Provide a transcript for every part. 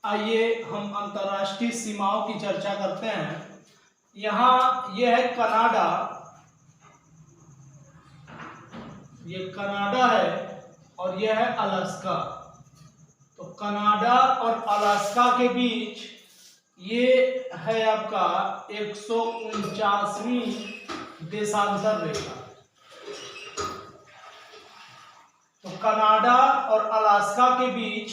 आइए हम अंतर्राष्ट्रीय सीमाओं की चर्चा करते हैं। यहाँ यह है कनाडा, ये कनाडा है और यह है अलास्का। तो कनाडा और अलास्का के बीच ये है आपका 149वीं देशांतर रेखा। तो कनाडा और अलास्का के बीच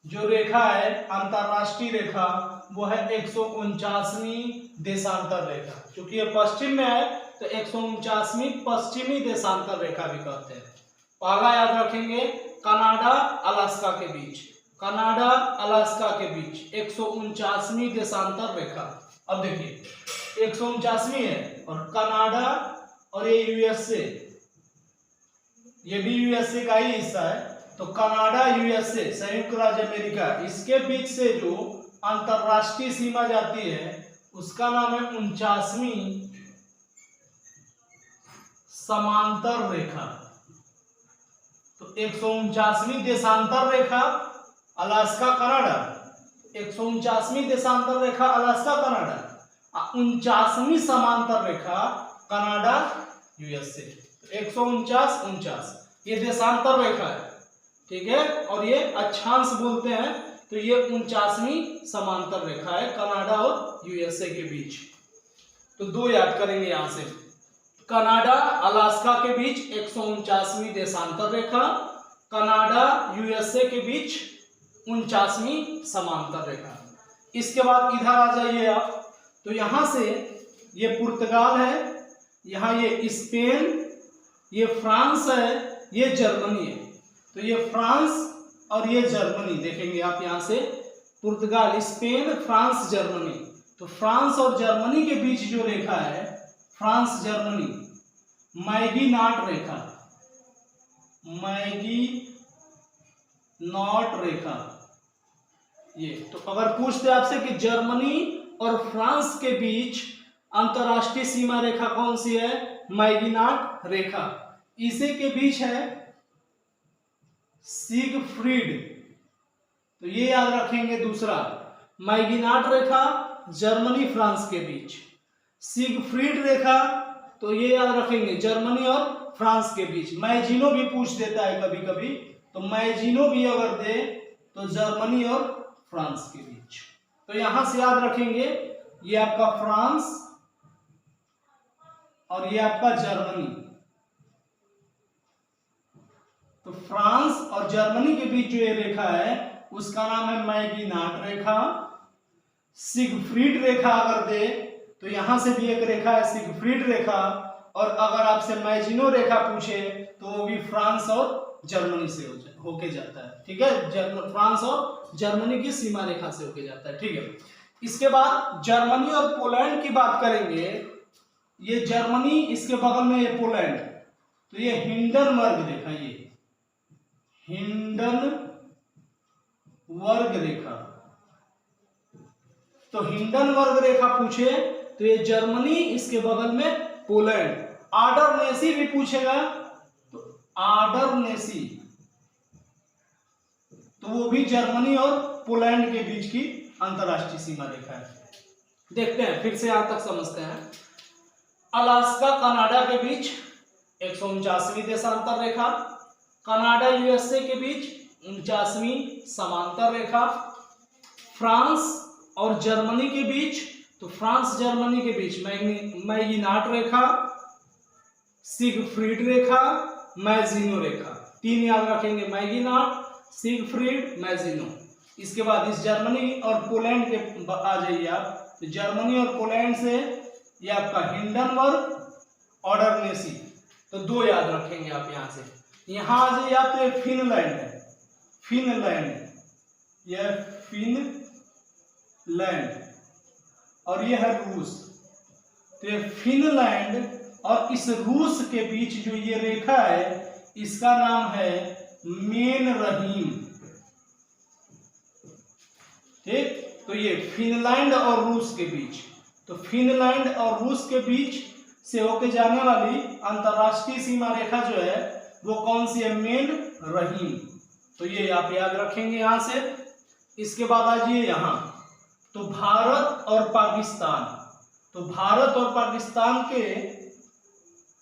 जो रेखा है अंतरराष्ट्रीय रेखा वो है 149वीं देशांतर रेखा। क्योंकि ये पश्चिम में है तो 149वीं पश्चिमी देशांतर रेखा भी कहते हैं। पहला याद रखेंगे कनाडा अलास्का के बीच, कनाडा अलास्का के बीच 149वीं देशांतर रेखा। अब देखिए 149वीं है और कनाडा और ये यूएसए, ये भी यूएसए का ही हिस्सा है। तो कनाडा यूएसए संयुक्त राज्य अमेरिका, इसके बीच से जो अंतरराष्ट्रीय सीमा जाती है उसका नाम है 49वीं समांतर रेखा। तो 149वीं देशांतर रेखा अलास्का कनाडा, 149वीं देशांतर रेखा अलास्का कनाडा, 49वीं समांतर रेखा कनाडा यूएसए। 149 49 ये देशांतर रेखा है, ठीक है। और ये अक्षांश बोलते हैं। तो ये 49वीं समांतर रेखा है कनाडा और यूएसए के बीच। तो दो याद करेंगे यहां से, कनाडा अलास्का के बीच 149वीं देशांतर रेखा, कनाडा यूएसए के बीच 49वीं समांतर रेखा। इसके बाद इधर आ जाइए आप, तो यहां से ये पुर्तगाल है, यहाँ ये स्पेन, ये फ्रांस है, ये जर्मनी है। तो ये फ्रांस और ये जर्मनी देखेंगे आप, यहां से पुर्तगाल, स्पेन, फ्रांस, जर्मनी। तो फ्रांस और जर्मनी के बीच जो रेखा है फ्रांस जर्मनी, मैगीनाट रेखा, मैगीनॉट रेखा ये। तो अगर पूछते आपसे कि जर्मनी और फ्रांस के बीच अंतरराष्ट्रीय सीमा रेखा कौन सी है, मैगीनाट रेखा। इसी के बीच है सिगफ्रीड। तो ये याद रखेंगे दूसरा, मैगीनाट रेखा जर्मनी फ्रांस के बीच, सिगफ्रीड रेखा तो ये याद रखेंगे जर्मनी और फ्रांस के बीच। मैजिनो भी पूछ देता है कभी कभी, तो मैजिनो भी अगर दे तो जर्मनी और फ्रांस के बीच। तो यहां से याद रखेंगे ये आपका फ्रांस और ये आपका जर्मनी। तो फ्रांस और जर्मनी के बीच जो ये रेखा है उसका नाम है मैगीनाट रेखा। सिगफ्रीड रेखा अगर दे तो यहां से भी एक रेखा है सिगफ्रीड रेखा, और अगर आपसे मैजिनो रेखा पूछे तो वो भी फ्रांस और जर्मनी से होके जाता है, ठीक है। फ्रांस और जर्मनी की सीमा रेखा से होके जाता है, ठीक है। इसके बाद जर्मनी और पोलैंड की बात करेंगे। ये जर्मनी, इसके बगल में ये पोलैंड। तो ये हिंडनबर्ग रेखा, ये हिंडनबर्ग रेखा। तो हिंडनबर्ग रेखा पूछे तो ये जर्मनी, इसके बगल में पोलैंड। आर्डरनेसी भी पूछेगा तो आर्डरनेसी, तो वो भी जर्मनी और पोलैंड के बीच की अंतरराष्ट्रीय सीमा रेखा है। देखते हैं फिर से यहां तक समझते हैं। अलास्का कनाडा के बीच 149वीं देशांतर रेखा, कनाडा यूएसए के बीच 49वीं समांतर रेखा, फ्रांस और जर्मनी के बीच, तो फ्रांस जर्मनी के बीच मैगीनाट रेखा, सिगफ्रीड रेखा, मैजिनो रेखा। तीन याद रखेंगे, मैगीनाट, सिगफ्रीड, मैजिनो। इसके बाद इस जर्मनी और पोलैंड के आ जाइए आप, तो जर्मनी और पोलैंड से ये आपका हिंडनबर्ग, आर्डरनेसी। तो दो याद रखेंगे आप यहां से। यहां आ जाइए आप, तो ये फिनलैंड है, फिनलैंड, यह फिनलैंड, और यह है रूस। तो ये फिनलैंड और इस रूस के बीच जो ये रेखा है इसका नाम है मेन रहीम, ठीक। तो ये फिनलैंड और रूस के बीच, तो फिनलैंड और रूस के बीच से होके जाने वाली अंतरराष्ट्रीय सीमा रेखा जो है वो कौन सी है, मेन रहीम। तो ये आप याद रखेंगे यहां से। इसके बाद आ जाइए यहाँ, तो भारत और पाकिस्तान, तो भारत और पाकिस्तान के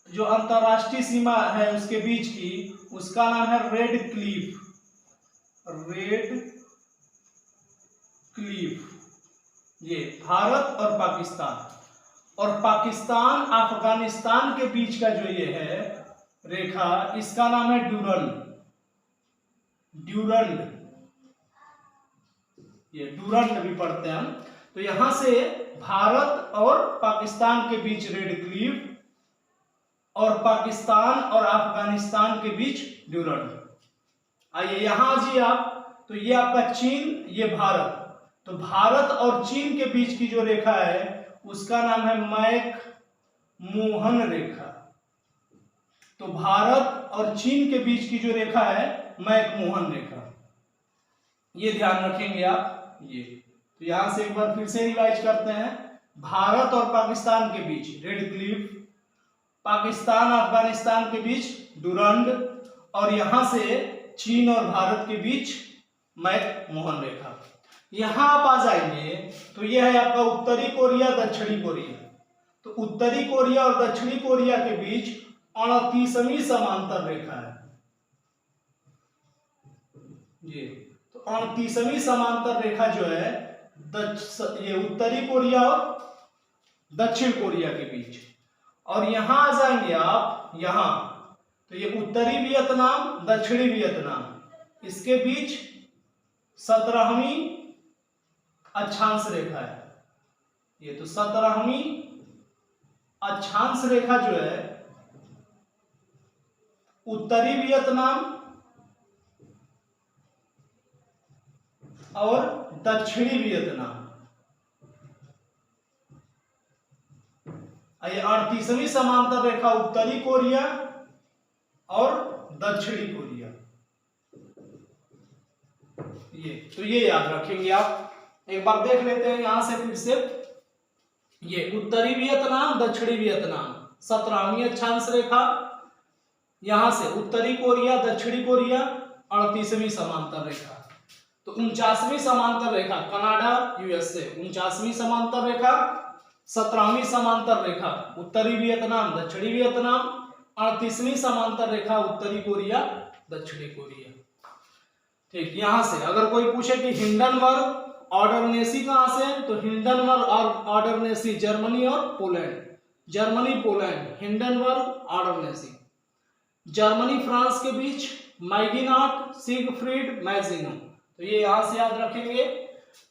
जो अंतरराष्ट्रीय सीमा है उसके बीच की, उसका नाम है रेड क्लिफ, रेड क्लिफ। ये भारत और पाकिस्तान, और पाकिस्तान अफगानिस्तान के बीच का जो ये है रेखा, इसका नाम है ड्यूरंड, ड्यूरंड, ये ड्यूरंड भी पढ़ते हैं हम। तो यहां से भारत और पाकिस्तान के बीच रेड क्लिफ, और पाकिस्तान और अफगानिस्तान के बीच ड्यूरंड। आइए यहां जी आप, तो ये आपका चीन, ये भारत, तो भारत और चीन के बीच की जो रेखा है उसका नाम है मैक मोहन रेखा। तो भारत और चीन के बीच की जो रेखा है मैक मोहन रेखा, ये ध्यान रखेंगे आप। ये तो यहां से एक बार फिर से रिवाइज करते हैं, भारत और पाकिस्तान के बीच रेड क्लिफ, पाकिस्तान अफगानिस्तान के बीच ड्यूरंड, और यहां से चीन और भारत के बीच मैक मोहन रेखा। यहां आप आ जाएंगे तो यह है आपका उत्तरी कोरिया, दक्षिणी कोरिया। तो उत्तरी कोरिया और दक्षिणी कोरिया के बीच 38वीं समांतर रेखा है ये। तो 38वीं समांतर रेखा जो है ये उत्तरी कोरिया और दक्षिण कोरिया के बीच। और यहां आ जाएंगे आप, यहां तो ये उत्तरी वियतनाम, दक्षिणी वियतनाम, इसके बीच 17वीं अक्षांश रेखा है ये। तो 17वीं अक्षांश रेखा जो है उत्तरी वियतनाम और दक्षिणी वियतनाम, ये 38वीं समांतर रेखा उत्तरी कोरिया और दक्षिणी कोरिया, ये तो ये याद रखेंगे आप। एक बार देख लेते हैं यहां से फिर से, ये उत्तरी वियतनाम, दक्षिणी वियतनाम, 17वीं अक्षांश रेखा, यहां से उत्तरी कोरिया, दक्षिणी कोरिया, 38वीं समांतर रेखा। तो 49वीं समांतर रेखा कनाडा यूएसए, 49वीं समांतर रेखा, 17वीं समांतर रेखा उत्तरी वियतनाम, दक्षिणी वियतनाम, 38वीं समांतर रेखा उत्तरी कोरिया, दक्षिणी कोरिया। ठीक, यहां से अगर कोई पूछे कि हिंडनबर्ग ऑर्डरनेसी कहां से, तो हिंडनबर्ग और ऑर्डरनेसी जर्मनी और पोलैंड, जर्मनी पोलैंड, हिंडनबर्ग ऑर्डरनेसी। जर्मनी फ्रांस के बीच मैगिनाट, सिगफ्रीड, मैजिनो, तो ये यहां से याद रखेंगे।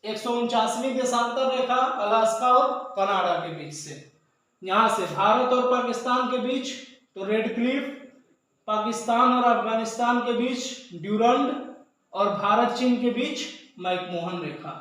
149वीं देशांतर रेखा अलास्का और कनाडा के बीच से, यहां से भारत और पाकिस्तान के बीच तो रेड क्लिफ, पाकिस्तान और अफगानिस्तान के बीच ड्यूरंड, और भारत चीन के बीच मैकमोहन रेखा।